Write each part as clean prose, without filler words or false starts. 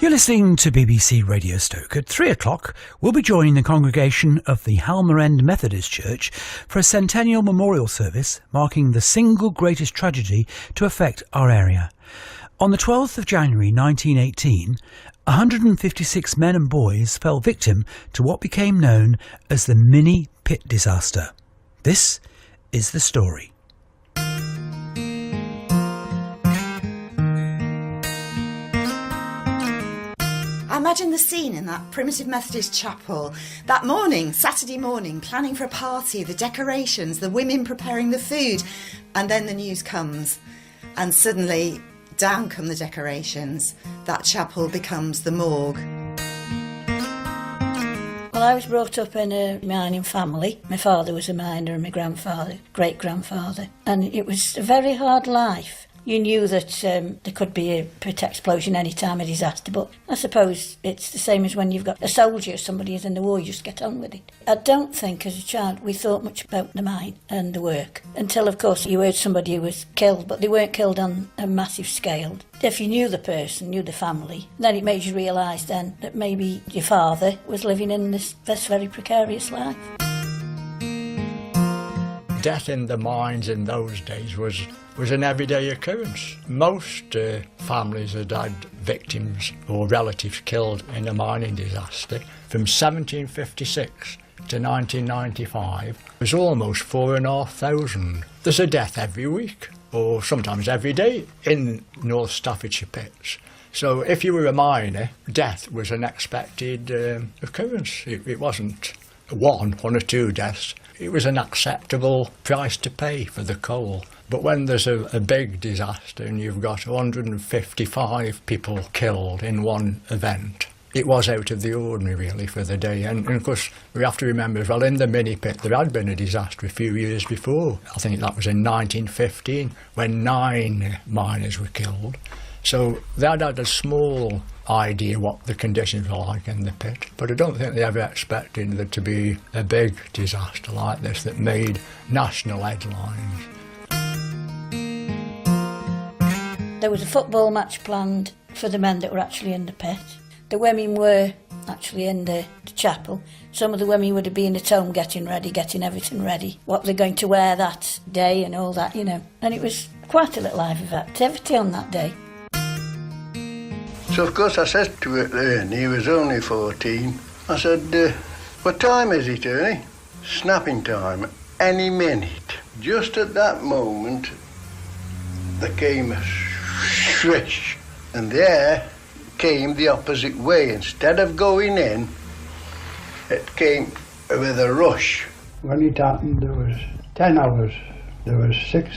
You're listening to BBC Radio Stoke. At 3 o'clock, we'll be joining the congregation of the Halmer End Methodist Church for a centennial memorial service marking the single greatest tragedy to affect our area. On the 12th of January 1918, 156 men and boys fell victim to what became known as the Minnie Pit disaster. This is the story. Imagine the scene in that primitive Methodist chapel. That morning, Saturday morning, planning for a party, the decorations, the women preparing the food, and then the news comes. And suddenly, down come the decorations. That chapel becomes the morgue. Well, I was brought up in a mining family. My father was a miner and my grandfather, great-grandfather. And it was a very hard life. You knew that there could be a pit explosion any time, a disaster, but I suppose it's the same as when you've got a soldier, somebody is in the war, you just get on with it. I don't think as a child we thought much about the mine and the work, until of course you heard somebody who was killed, but they weren't killed on a massive scale. If you knew the person, knew the family, then it made you realise then that maybe your father was living in this very precarious life. Death in the mines in those days was an everyday occurrence. Most families had had victims or relatives killed in a mining disaster. From 1756 to 1995, it was almost 4,500. There's a death every week, or sometimes every day, in North Staffordshire pits. So if you were a miner, death was an expected occurrence. It wasn't one or two deaths. It was an acceptable price to pay for the coal. But when there's a big disaster and you've got 155 people killed in one event, it was out of the ordinary really for the day. And of course we have to remember as well, in the Minnie Pit there had been a disaster a few years before. I think that was in 1915 when 9 miners were killed. So they had a small idea what the conditions were like in the pit, but I don't think they ever expected there to be a big disaster like this that made national headlines. There was a football match planned for the men that were actually in the pit. The women were actually in the chapel. Some of the women would have been at home getting everything ready, what they're going to wear that day and all that, you know. And it was quite a little life of activity on that day. So of course I said to Ernie, he was only 14, I said, what time is it, Ernie? Snapping time, any minute. Just at that moment, there came a swish, and the air came the opposite way. Instead of going in, it came with a rush. When it happened, there was 10 hours. There was 6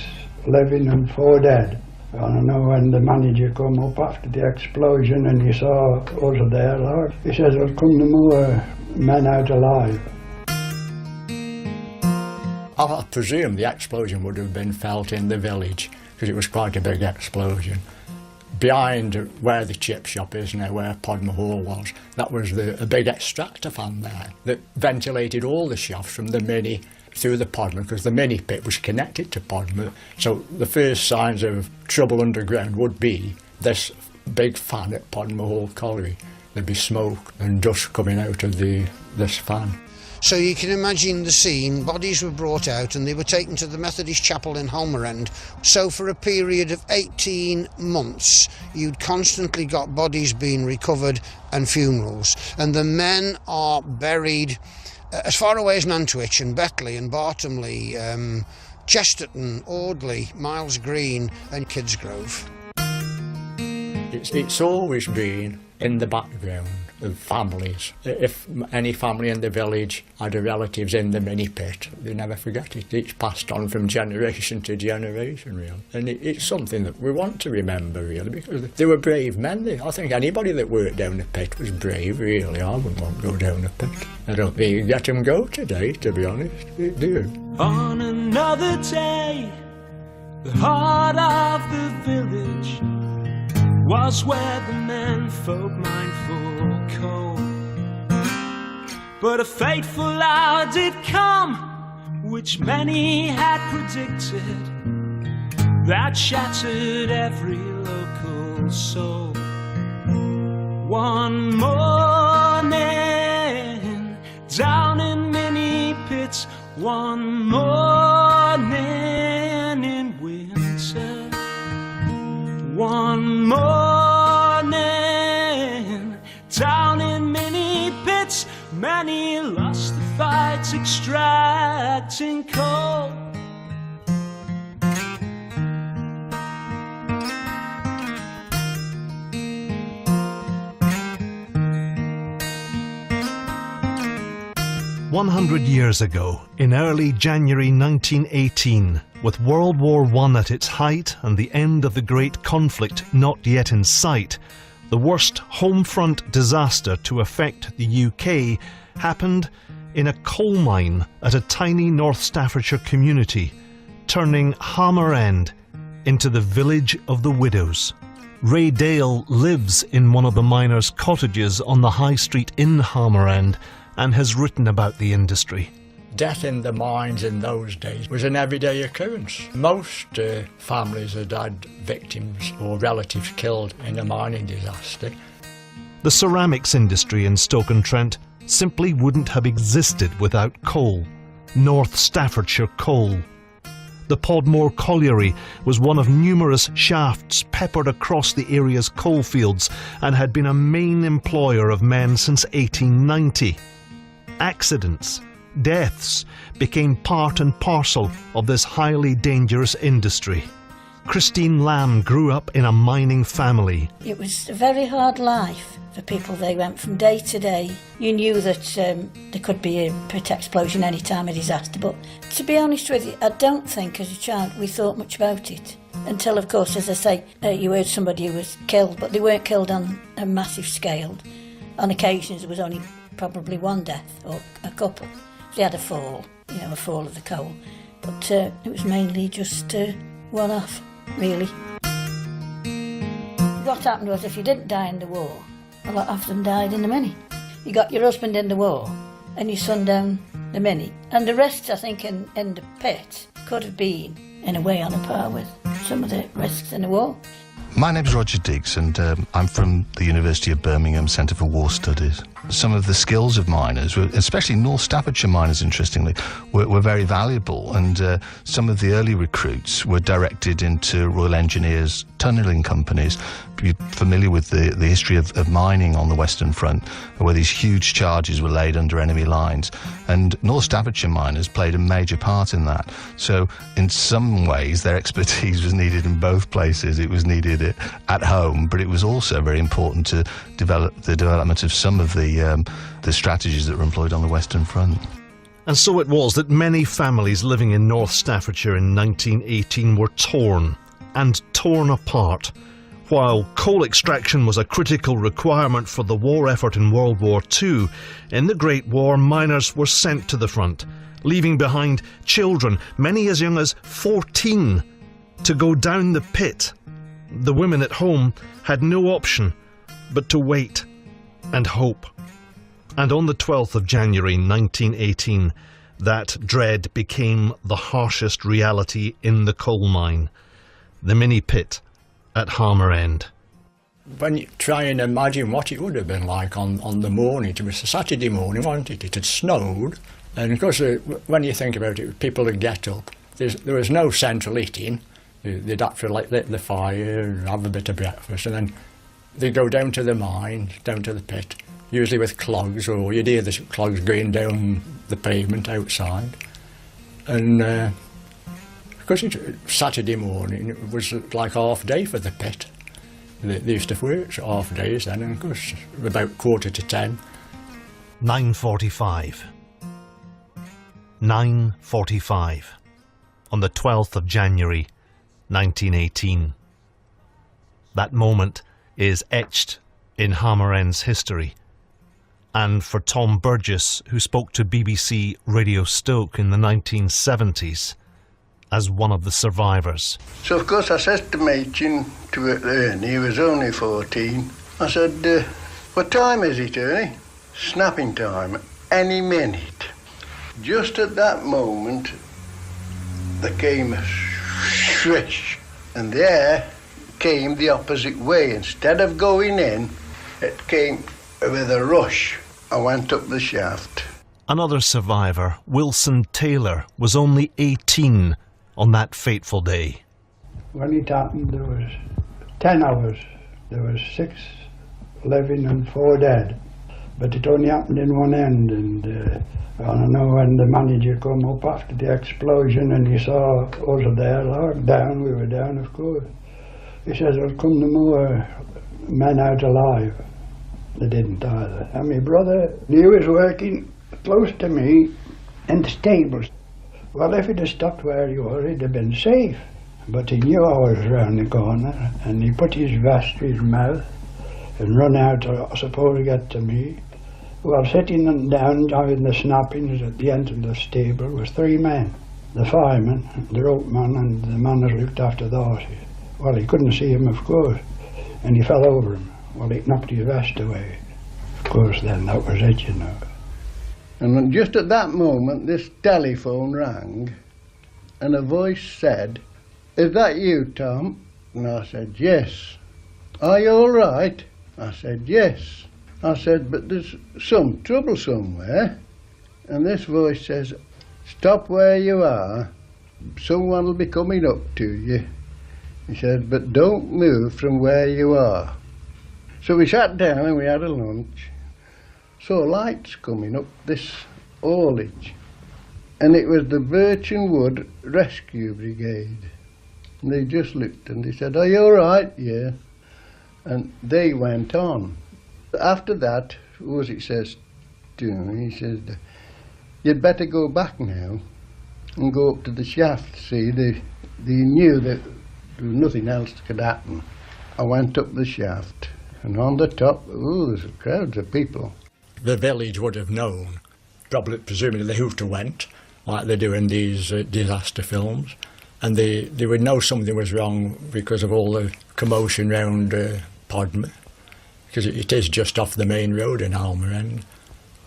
living and 4 dead. I don't know when the manager come up after the explosion and he saw us there, like, he says, there'll come no more men out alive. I presume the explosion would have been felt in the village, because it was quite a big explosion. Behind where the chip shop is now, where Podmore Hall was, that was a big extractor fan there that ventilated all the shafts from the Minnie through the Podmore, because the Minnie Pit was connected to Podmore. So the first signs of trouble underground would be this big fan at Podmore Hall Colliery. There'd be smoke and dust coming out of this fan. So you can imagine the scene. Bodies were brought out and they were taken to the Methodist Chapel in Halmer End. So for a period of 18 months, you'd constantly got bodies being recovered and funerals. And the men are buried as far away as Nantwich and Betley and Bartomley, Chesterton, Audley, Miles Green and Kidsgrove. It's always been in the background of families. If any family in the village had relatives in the Minnie Pit, they never forget it. It's passed on from generation to generation, really. And it's something that we want to remember, really, because they were brave men. I think anybody that worked down the pit was brave, really. I wouldn't want to go down the pit. I don't think you get them go today, to be honest. Do you? On another day, the heart of the village was where the men folk mined for coal. But a fateful hour did come, which many had predicted, that shattered every local soul. One morning down in Minnie Pit, one morning in winter, one morning down in Minnie Pit, many lost the fight extracting coal. 100 years ago, in early January 1918, with World War I at its height and the end of the Great Conflict not yet in sight, the worst home front disaster to affect the UK happened in a coal mine at a tiny North Staffordshire community, turning Hammer End into the village of the widows. Ray Dale lives in one of the miners' cottages on the High Street in Hammer End and has written about the industry. Death in the mines in those days was an everyday occurrence. Most families had had victims or relatives killed in a mining disaster. The ceramics industry in Stoke-on-Trent simply wouldn't have existed without coal, North Staffordshire coal. The Podmore Colliery was one of numerous shafts peppered across the area's coalfields and had been a main employer of men since 1890. Accidents, deaths became part and parcel of this highly dangerous industry. Christine Lamb grew up in a mining family. It was a very hard life for people. They went from day to day. You knew that there could be a pit explosion any time, a disaster, but to be honest with you, I don't think as a child we thought much about it. Until, of course, as I say, you heard somebody who was killed, but they weren't killed on a massive scale. On occasions there was only probably one death or a couple. They had a fall, a fall of the coal, but it was mainly just one-off, really. What happened was, if you didn't die in the war, a lot of them died in the Minnie. You got your husband in the war and your son down the Minnie, and the rest, I think, in the pit could have been in a way on a par with some of the risks in the war. My name's Roger Diggs, and I'm from the University of Birmingham Centre for War Studies. Some of the skills of miners, especially North Staffordshire miners, interestingly, were very valuable, and some of the early recruits were directed into Royal Engineers tunnelling companies. You're familiar with the history of mining on the Western Front, where these huge charges were laid under enemy lines, and North Staffordshire miners played a major part in that. So in some ways their expertise was needed in both places. It was needed at home, but it was also very important to develop the development of some of the strategies that were employed on the Western Front. And so it was that many families living in North Staffordshire in 1918 were torn apart. While coal extraction was a critical requirement for the war effort in World War II, in the Great War miners were sent to the front, leaving behind children, many as young as 14, to go down the pit. The women at home had no option but to wait and hope. And on the 12th of January 1918, that dread became the harshest reality in the coal mine, the Minnie Pit at Hammer End. When you try and imagine what it would have been like on the morning, it was a Saturday morning, wasn't it? It had snowed, and of course when you think about it, people would get up. There was no central heating. They'd have to lit the fire and have a bit of breakfast, and then they'd go down to the mine, down to the pit, usually with clogs, or you'd hear the clogs going down the pavement outside. And because Saturday morning, it was like half day for the pit. They used to work half days then, and of course about 9:45. 9:45. 9:45 on the 12th of January 1918. That moment is etched in Hammer End's history. And for Tom Burgess, who spoke to BBC Radio Stoke in the 1970s as one of the survivors. So of course I said to Machin, to Ernie, he was only 14, I said, what time is it, Ernie? Snapping time, any minute. Just at that moment, there came a swish, and there came the opposite way. Instead of going in, It came with a rush. I went up the shaft. Another survivor, Wilson Taylor, was only 18 on that fateful day. When it happened, there was 10 of us. There was 6 living and 4 dead. But it only happened in one end, and I don't know when the manager come up after the explosion and he saw us there, like, down, we were down of course. He says, "There'll come no more men out alive." They didn't either. And my brother, he was working close to me in the stables. Well, if he'd have stopped where he was, he'd have been safe. But he knew I was round the corner, and he put his vest to his mouth and run out, I suppose, to get to me. Well, sitting down having the snappings at the end of the stable was 3 men. The fireman, the ropeman, and the man that looked after the horses. Well, he couldn't see him, of course, and he fell over him. Well, he knocked his vest away. Of course, then that was it, you know. And just at that moment, this telephone rang, and a voice said, "Is that you, Tom?" And I said, "Yes." "Are you all right?" I said, "Yes." I said, "But there's some trouble somewhere." And this voice says, "Stop where you are. Someone will be coming up to you." He said, "But don't move from where you are." So we sat down and we had a lunch. Saw lights coming up this haulage. And it was the Birch and Wood Rescue Brigade. And they just looked and they said, "Are you all right?" "Yeah." And they went on. After that, what it says to me, he says, "You'd better go back now and go up to the shaft." See, they knew that there was nothing else that could happen. I went up the shaft, and on the top, there's crowds of people. The village would have known, probably presumably they who went, like they do in these disaster films, and they would know something was wrong because of all the commotion round Podmer, because it is just off the main road in Halmerend,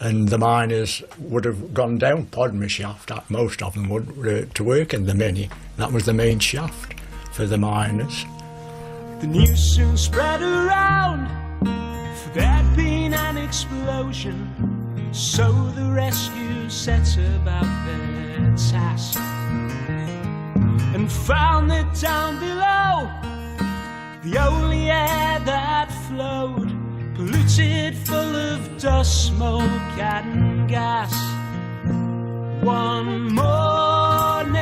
and the miners would have gone down Podmer shaft, most of them would, to work in the Minnie. That was the main shaft for the miners. The news soon spread around, for there'd been an explosion, so the rescue set about their task, and found that down below, the only air that flowed, polluted, full of dust, smoke and gas. One morning,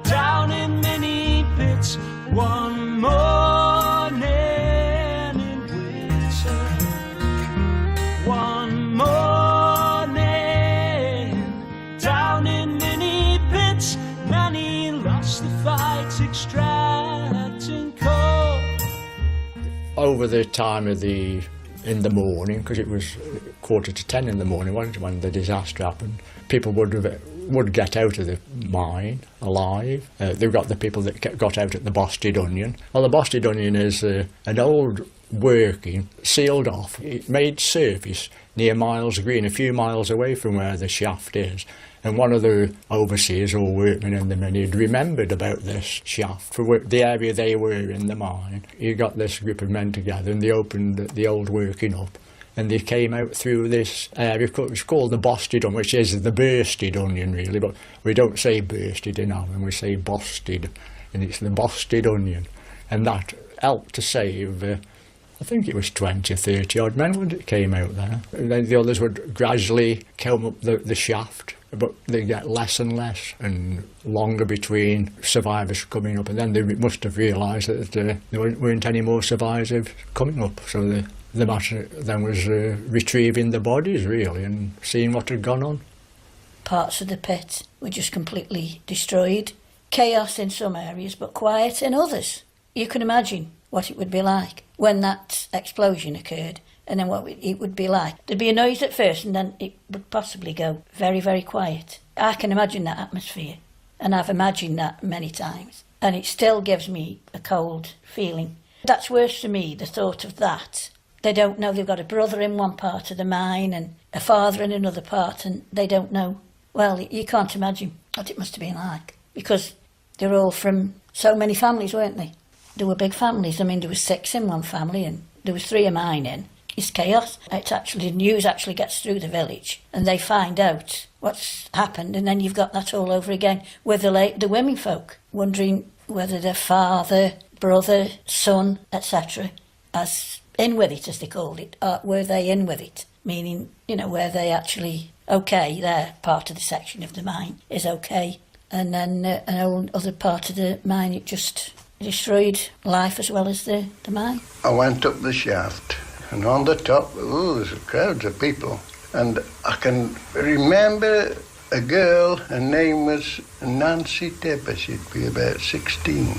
down in Minnie Pit, one morning in winter, one morning, down in Minnie Pit, Nanny lost the fight, extracting coal. Over the time of in the morning, because it was 9:45 in the morning when the disaster happened, people would get out of the mine alive. They've got the people that got out at the Bosted Onion. Well, the Bosted Onion is an old working, sealed off, it made surface near Miles Green, a few miles away from where the shaft is. And one of the overseers or workmen in the Minnie had remembered about this shaft for the area they were in the mine. You got this group of men together and they opened the old working up, and they came out through this area. It's called the Bosted Onion, which is the Bursted Onion really, but we don't say bursted in Allen, we say Bosted, and it's the Bosted Onion. And that helped to save, I think it was 20 or 30 odd men when it came out there. And then the others would gradually come up the shaft, but they get less and less and longer between survivors coming up, and then they must have realised that there weren't any more survivors coming up, so the matter then was retrieving the bodies really and seeing what had gone on. Parts of the pit were just completely destroyed. Chaos in some areas, but quiet in others. You can imagine what it would be like when that explosion occurred, and then what it would be like. There'd be a noise at first, and then it would possibly go very, very quiet. I can imagine that atmosphere, and I've imagined that many times, and it still gives me a cold feeling. That's worse for me, the thought of that. They don't know they've got a brother in one part of the mine and a father in another part, and they don't know. Well, you can't imagine what it must have been like, because they're all from so many families, weren't they? There were big families. I mean, there were 6 in one family, and there was 3 of mine in. It's chaos. It's actually, the news actually gets through the village and they find out what's happened, and then you've got that all over again with the women folk wondering whether their father, brother, son, etc. as in with it, as they called it, or were they in with it? Meaning, were they actually okay, their part of the section of the mine is okay, and then an other part of the mine, it just destroyed life as well as the mine. I went up the shaft, and on the top, there's crowds of people. And I can remember a girl, her name was Nancy Tepper, she'd be about 16.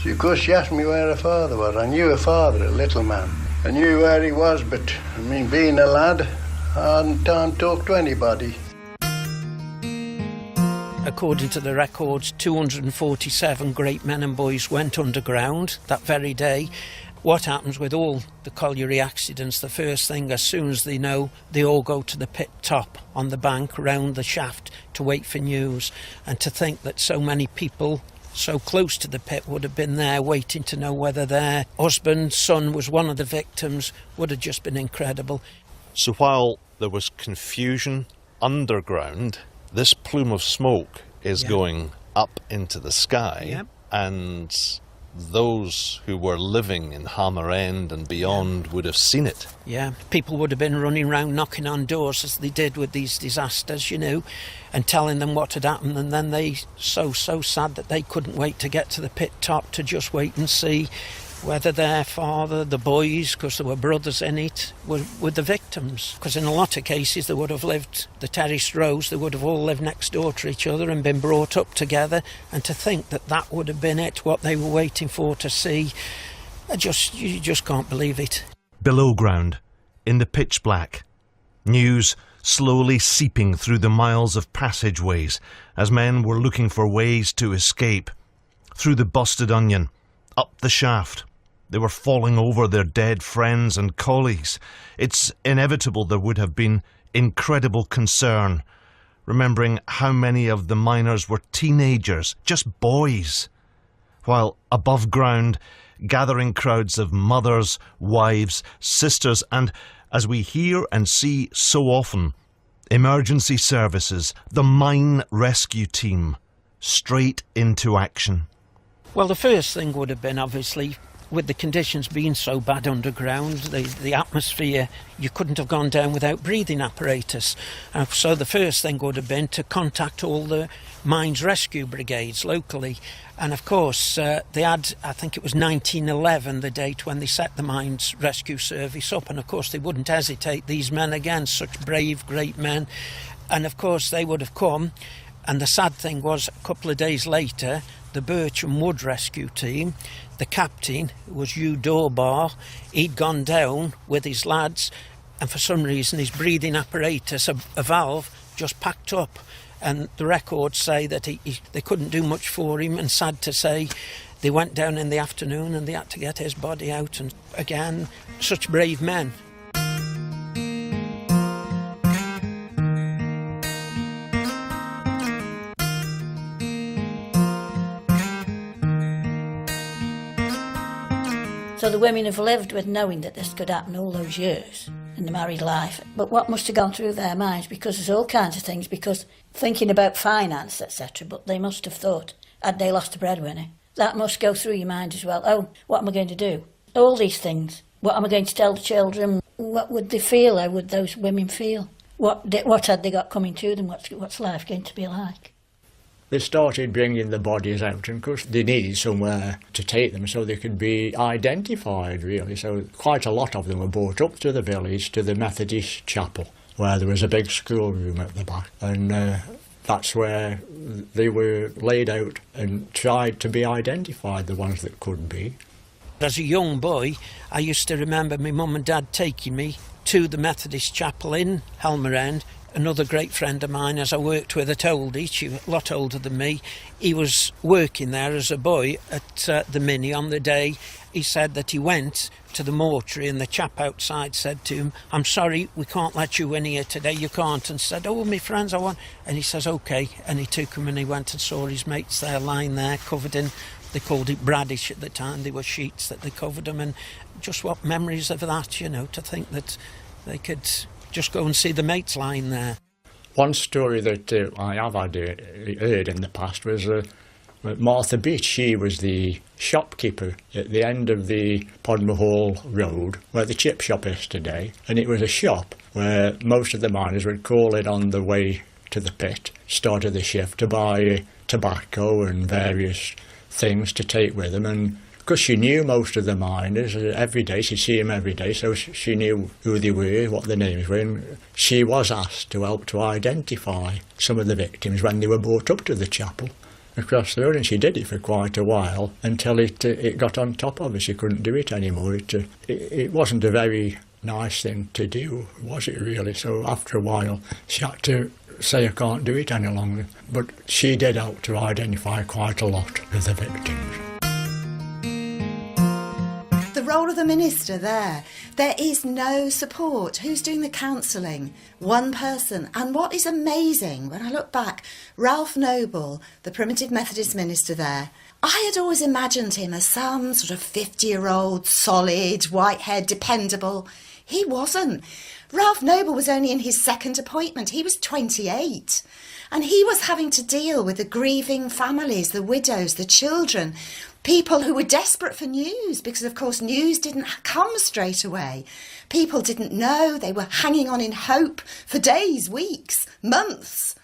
So of course she asked me where her father was. I knew her father, a little man. I knew where he was, but being a lad, I hadn't time to talk to anybody. According to the records, 247 great men and boys went underground that very day. What happens with all the colliery accidents, the first thing, as soon as they know, they all go to the pit top on the bank round the shaft to wait for news. And to think that so many people so close to the pit would have been there waiting to know whether their husband, son was one of the victims would have just been incredible. So while there was confusion underground, this plume of smoke is going up into the sky, and those who were living in Hammer End and beyond would have seen it. Yeah, people would have been running around knocking on doors as they did with these disasters, and telling them what had happened, and then they so sad that they couldn't wait to get to the pit top to just wait and see whether their father, the boys, because there were brothers in it, were the victims. Because in a lot of cases they would have lived, the terraced rows, they would have all lived next door to each other and been brought up together, and to think that that would have been it, what they were waiting for to see, you just can't believe it. Below ground, in the pitch black, news slowly seeping through the miles of passageways as men were looking for ways to escape. Through the busted onion, up the shaft. They were falling over their dead friends and colleagues. It's inevitable there would have been incredible concern, remembering how many of the miners were teenagers, just boys. While above ground, gathering crowds of mothers, wives, sisters, and, as we hear and see so often, emergency services, the mine rescue team, straight into action. Well, the first thing would have been, obviously, with the conditions being so bad underground, the atmosphere, you couldn't have gone down without breathing apparatus. So the first thing would have been to contact all the mines rescue brigades locally. And of course, they had, I think it was 1911, the date when they set the mines rescue service up. And of course, they wouldn't hesitate, these men again, such brave, great men. And of course, they would have come. And the sad thing was, a couple of days later, the Bircham Wood rescue team, the captain was Hugh Dorbar, he'd gone down with his lads, and for some reason his breathing apparatus, a valve, just packed up. And the records say that they couldn't do much for him, and sad to say, they went down in the afternoon and they had to get his body out. And again, such brave men. So the women have lived with knowing that this could happen all those years in the married life. But what must have gone through their minds? Because there's all kinds of things, because thinking about finance, etc., but they must have thought, had they lost a breadwinner? That must go through your mind as well. Oh, what am I going to do? All these things. What am I going to tell the children? What would they feel? How would those women feel? What had they got coming to them? What's life going to be like? They started bringing the bodies out, and of course they needed somewhere to take them so they could be identified, really. So quite a lot of them were brought up to the village, to the Methodist chapel, where there was a big schoolroom at the back, and that's where they were laid out and tried to be identified, the ones that could be. As a young boy, I used to remember my mum and dad taking me to the Methodist chapel in Helmer End. Another great friend of mine, as I worked with at Oldie, she was a lot older than me, he was working there as a boy at the Minnie on the day. He said that he went to the mortuary and the chap outside said to him, "I'm sorry, we can't let you in here today, you can't." And said, "Oh, my friends, I want..." And he says, "OK." And he took him and he went and saw his mates there lying there covered in They called it bradish at the time. They were sheets that they covered them, and just what memories of that, you know, to think that they could just go and see the mates lying there. One story that I have heard in the past was Martha Beach. She was the shopkeeper at the end of the Podmore Hall Road, where the chip shop is today, and it was a shop where most of the miners would call in on the way to the pit, start of the shift, to buy tobacco and various things to take with them. And because she knew most of the miners every day, she'd see them every day, so she knew who they were, what their names were, and she was asked to help to identify some of the victims when they were brought up to the chapel across the road, and she did it for quite a while until it got on top of her. She couldn't do it anymore. It wasn't a very nice thing to do, was it really? So after a while she had to say, I can't do it any longer. But she did help to identify quite a lot of the victims. The role of the minister there is no support. Who's doing the counselling? One person. And what is amazing, when I look back, Ralph Noble, the Primitive Methodist minister there, I had always imagined him as some sort of 50-year-old, solid, white-haired, dependable. He wasn't. Ralph Noble was only in his second appointment. He was 28. And he was having to deal with the grieving families, the widows, the children, people who were desperate for news, because of course news didn't come straight away. People didn't know. They were hanging on in hope for days, weeks, months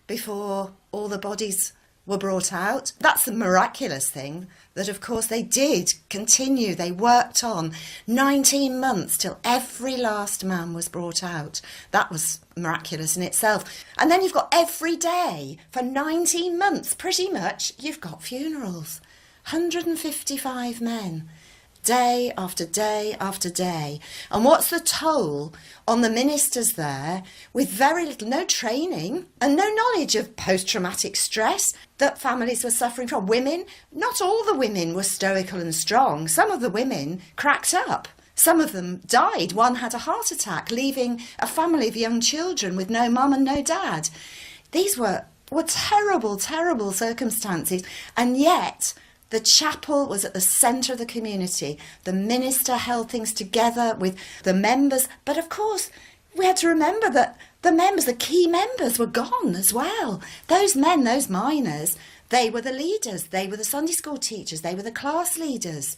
before all the bodies were brought out. That's the miraculous thing, that of course they did continue. They worked on 19 months till every last man was brought out. That was miraculous in itself. And then you've got every day for 19 months, pretty much, you've got funerals. 155 men, day after day after day. And what's the toll on the ministers there with very little, no training and no knowledge of post-traumatic stress that families were suffering from? Women, not all the women were stoical and strong. Some of the women cracked up. Some of them died. One had a heart attack, leaving a family of young children with no mum and no dad. These were terrible, terrible circumstances. And yet the chapel was at the centre of the community. The minister held things together with the members. But of course, we had to remember that the key members were gone as well. Those men, those miners, they were the leaders. They were the Sunday school teachers. They were the class leaders.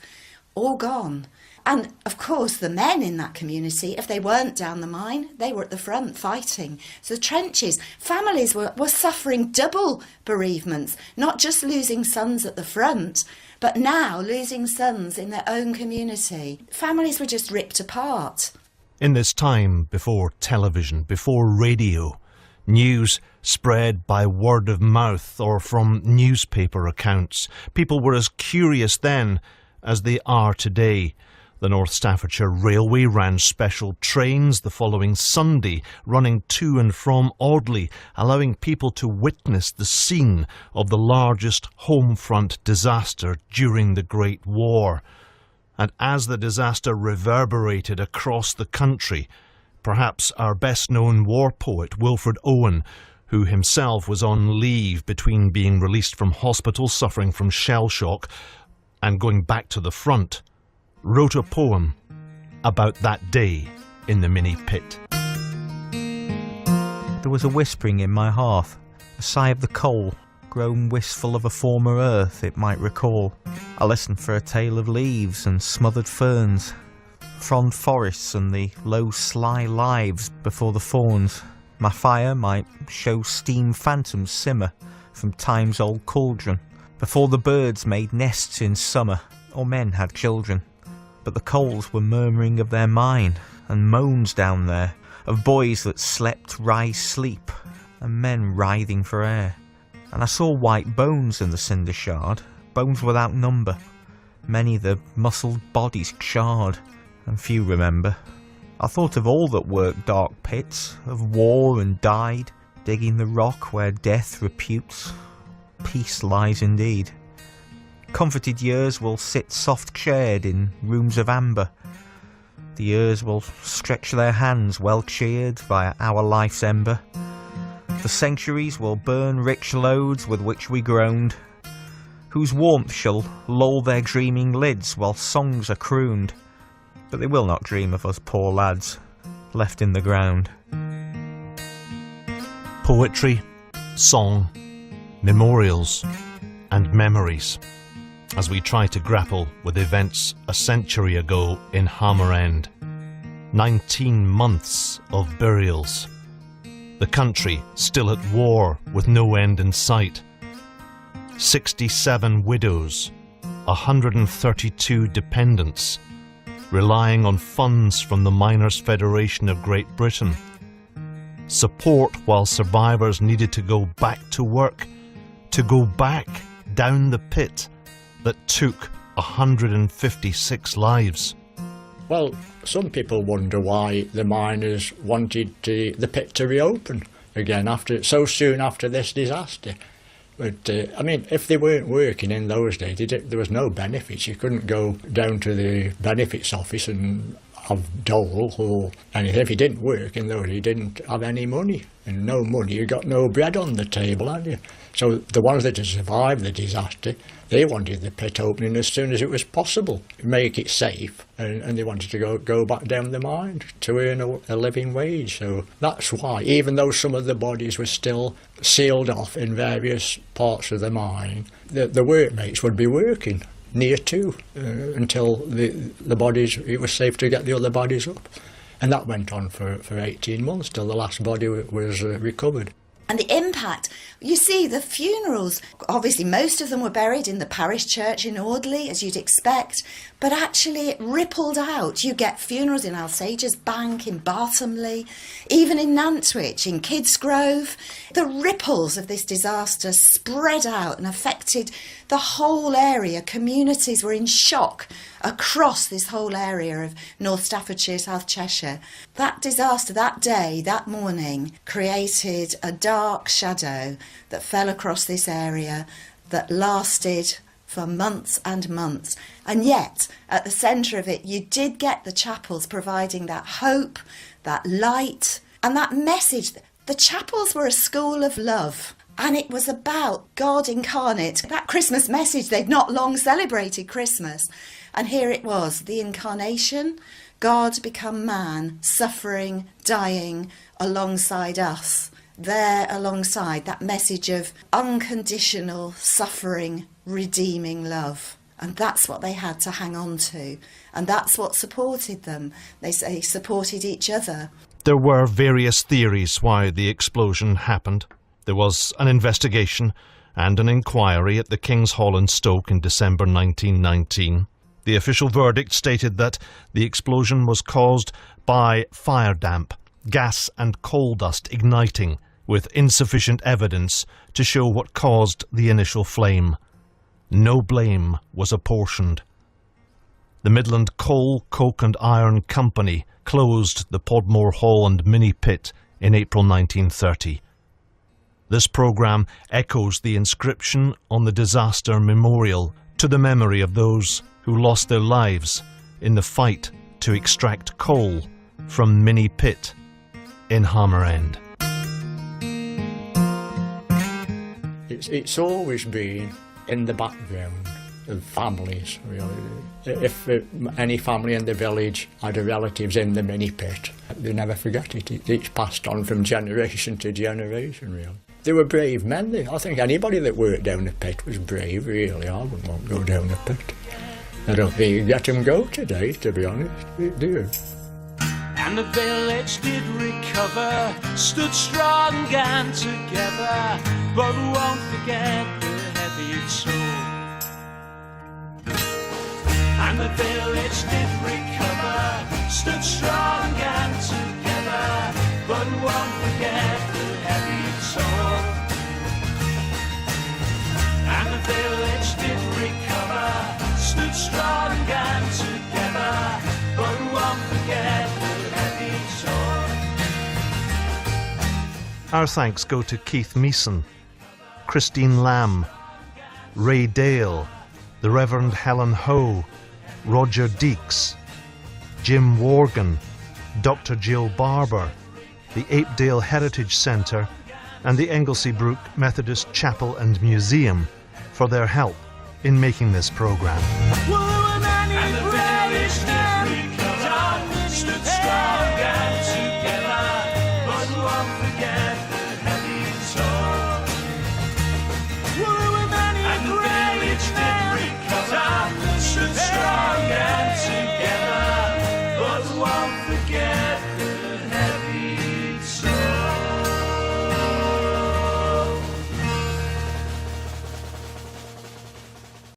All gone. And of course, the men in that community, if they weren't down the mine, they were at the front fighting. So the trenches, families were suffering double bereavements, not just losing sons at the front, but now losing sons in their own community. Families were just ripped apart. In this time, before television, before radio, news spread by word of mouth or from newspaper accounts, people were as curious then as they are today. The North Staffordshire Railway ran special trains the following Sunday, running to and from Audley, allowing people to witness the scene of the largest home front disaster during the Great War. And as the disaster reverberated across the country, perhaps our best-known war poet, Wilfred Owen, who himself was on leave between being released from hospital suffering from shell shock and going back to the front, wrote a poem about that day in the Minnie Pit. There was a whispering in my hearth, a sigh of the coal, grown wistful of a former earth it might recall. I listened for a tale of leaves and smothered ferns, frond forests and the low sly lives before the fawns. My fire might show steam phantoms simmer from time's old cauldron, before the birds made nests in summer, or men had children. But the coals were murmuring of their mine, and moans down there, of boys that slept rise sleep, and men writhing for air. And I saw white bones in the cinder shard, bones without number, many the muscled bodies charred, and few remember. I thought of all that worked dark pits, of war and died, digging the rock where death reputes. Peace lies indeed. Comforted years will sit soft-chaired in rooms of amber. The years will stretch their hands well cheered by our life's ember. The centuries will burn rich loads with which we groaned. whose warmth shall lull their dreaming lids while songs are crooned. But they will not dream of us poor lads, left in the ground. Poetry, song, memorials and memories, as we try to grapple with events a century ago in Hammer End. 19 months of burials. The country still at war with no end in sight. 67 widows, 132 dependents, relying on funds from the Miners' Federation of Great Britain. Support while survivors needed to go back to work, to go back down the pit that took 156 lives. Well, some people wonder why the miners wanted the pit to reopen again so soon after this disaster. But, I mean, if they weren't working in those days, there was no benefits. You couldn't go down to the benefits office and have dole or anything. If you didn't work in those days, you didn't have any money. And no money, you got no bread on the table, had you? So the ones that had survived the disaster, they wanted the pit opening as soon as it was possible, make it safe, and they wanted to go back down the mine to earn a living wage. So that's why, even though some of the bodies were still sealed off in various parts of the mine, the workmates would be working near to until the bodies, it was safe to get the other bodies up. And that went on for 18 months till the last body was recovered. And the impact, you see, the funerals, obviously most of them were buried in the parish church in Audley, as you'd expect, but actually it rippled out. You get funerals in Alsager's Bank, in Bartomley, even in Nantwich, in Kidsgrove. The ripples of this disaster spread out and affected the whole area. Communities were in shock across this whole area of North Staffordshire, South Cheshire. That disaster, that day, that morning, created a dark shadow that fell across this area that lasted for months and months. And yet, at the centre of it, you did get the chapels providing that hope, that light, and that message. The chapels were a school of love. And it was about God incarnate, that Christmas message. They'd not long celebrated Christmas. And here it was, the incarnation, God become man, suffering, dying alongside us. There alongside that message of unconditional, suffering, redeeming love. And that's what they had to hang on to. And that's what supported them. They say supported each other. There were various theories why the explosion happened. There was an investigation and an inquiry at the King's Hall in Stoke in December 1919. The official verdict stated that the explosion was caused by fire damp, gas and coal dust igniting, with insufficient evidence to show what caused the initial flame. No blame was apportioned. The Midland Coal, Coke and Iron Company closed the Podmore Hall and Minnie Pit in April 1930. This programme echoes the inscription on the disaster memorial to the memory of those who lost their lives in the fight to extract coal from Minnie Pit in Hammer End. It's always been in the background of families, really. If any family in the village had relatives in the Minnie Pit, they never forget it. It's passed on from generation to generation, really. They were brave men. I think anybody that worked down the pit was brave, really. I wouldn't want to go down the pit. I don't think you get them go today, to be honest, do you? And the village did recover, stood strong and together, but won't forget the heavy toll. And the village did recover, stood strong and together, but won't forget the heavy toll. And the village did recover, stood strong and together, but won't forget the heavy toll. Our thanks go to Keith Meeson, Christine Lamb, Ray Dale, the Reverend Helen Ho, Roger Deeks, Jim Worgan, Dr. Jill Barber, the Apedale Heritage Centre and the Englesey Brook Methodist Chapel and Museum for their help in making this programme. Whoa.